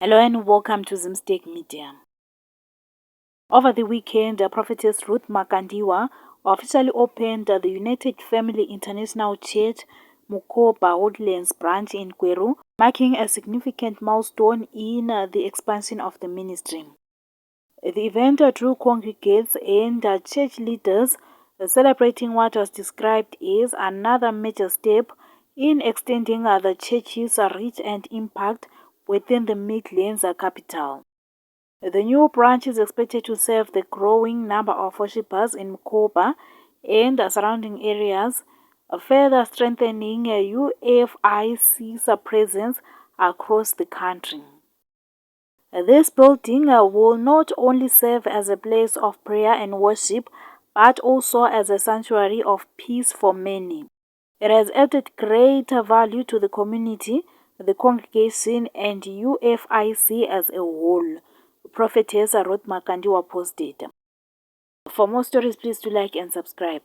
Hello and welcome to Zimstake Media. Over the weekend, Prophetess Ruth Makandiwa officially opened the United Family International Church Mukoba Woodlands branch in Kweru, marking a significant milestone in the expansion of the ministry. The event drew congregates and church leaders celebrating what was described as another major step in extending the church's reach and impact within the Midlands capital. The new branch is expected to serve the growing number of worshippers in Mukoba and the surrounding areas, further strengthening UFIC's presence across the country. This building will not only serve as a place of prayer and worship, but also as a sanctuary of peace for many. It has added great value to the community, the congregation, and UFIC as a whole, Prophetess Ruth Makandiwa posted. For more stories, please do like and subscribe.